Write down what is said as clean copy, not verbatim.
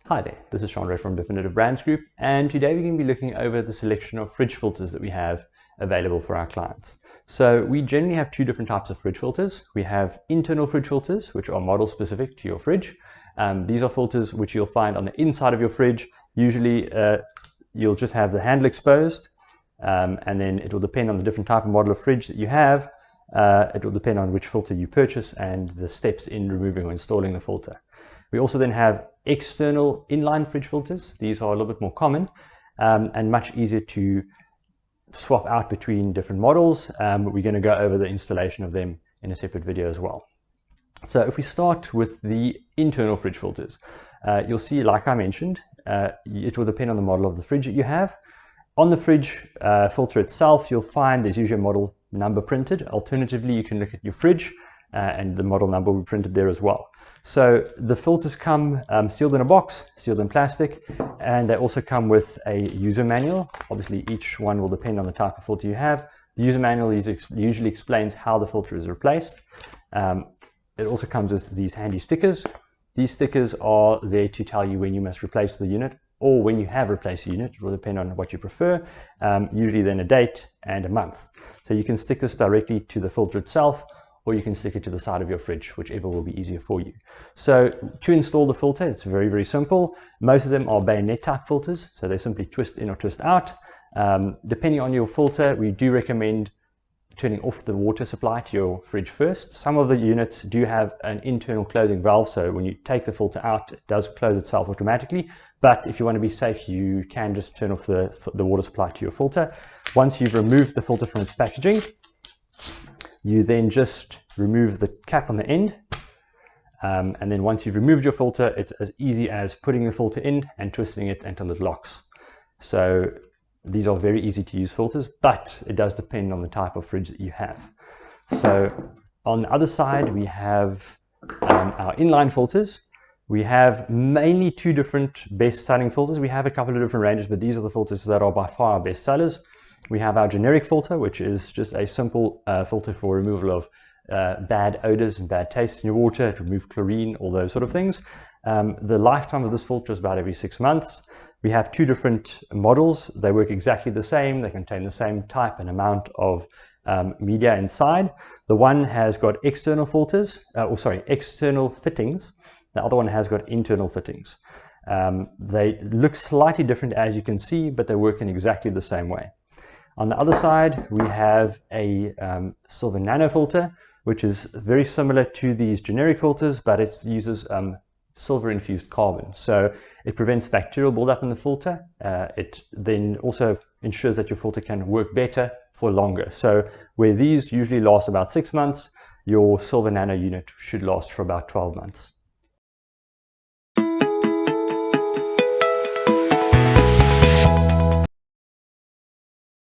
Hi there, this is Chandra from Definitive Brands Group, and today we're going to be looking over the selection of fridge filters that we have available for our clients. So we generally have two different types of fridge filters. We have internal fridge filters, which are model specific to your fridge. These are filters which you'll find on the inside of your fridge. Usually you'll just have the handle exposed, and then it will depend on the different type of model of fridge that you have. It will depend on which filter you purchase and the steps in removing or installing the filter. We also then have external inline fridge filters. These are a little bit more common and much easier to swap out between different models. But we're going to go over the installation of them in a separate video as well. So if we start with the internal fridge filters, you'll see, like I mentioned, it will depend on the model of the fridge that you have. On the fridge filter itself, you'll find there's usually a model number printed. Alternatively, you can look at your fridge and the model number will be printed there as well. So the filters come sealed in a box, sealed in plastic, and they also come with a user manual. Obviously, each one will depend on the type of filter you have. The user manual usually explains how the filter is replaced. It also comes with these handy stickers. These stickers are there to tell you when you must replace the unit, or when you have replaced the unit. It will depend on what you prefer, usually then a date and a month. So you can stick this directly to the filter itself, or you can stick it to the side of your fridge, whichever will be easier for you. So to install the filter, it's very, very simple. Most of them are bayonet type filters, so they simply twist in or twist out. Depending on your filter, we do recommend turning off the water supply to your fridge first. Some of the units do have an internal closing valve, so when you take the filter out, it does close itself automatically. But if you want to be safe, you can just turn off the water supply to your filter. Once you've removed the filter from its packaging, you then just remove the cap on the end. And then once you've removed your filter, it's as easy as putting the filter in and twisting it until it locks. So these are very easy to use filters, but it does depend on the type of fridge that you have. So on the other side, we have our inline filters. We have mainly two different best selling filters. We have a couple of different ranges, but these are the filters that are by far our best sellers. We have our generic filter, which is just a simple filter for removal of bad odors and bad tastes in your water, to remove chlorine, all those sort of things. The lifetime of this filter is about every 6 months. We have two different models. They work exactly the same. They contain the same type and amount of media inside. The one has got external filters, external fittings. The other one has got internal fittings. They look slightly different, as you can see, but they work in exactly the same way. On the other side, we have a silver nano filter, which is very similar to these generic filters, but it uses silver infused carbon. So it prevents bacterial buildup in the filter. It then also ensures that your filter can work better for longer. So where these usually last about 6 months, your silver nano unit should last for about 12 months.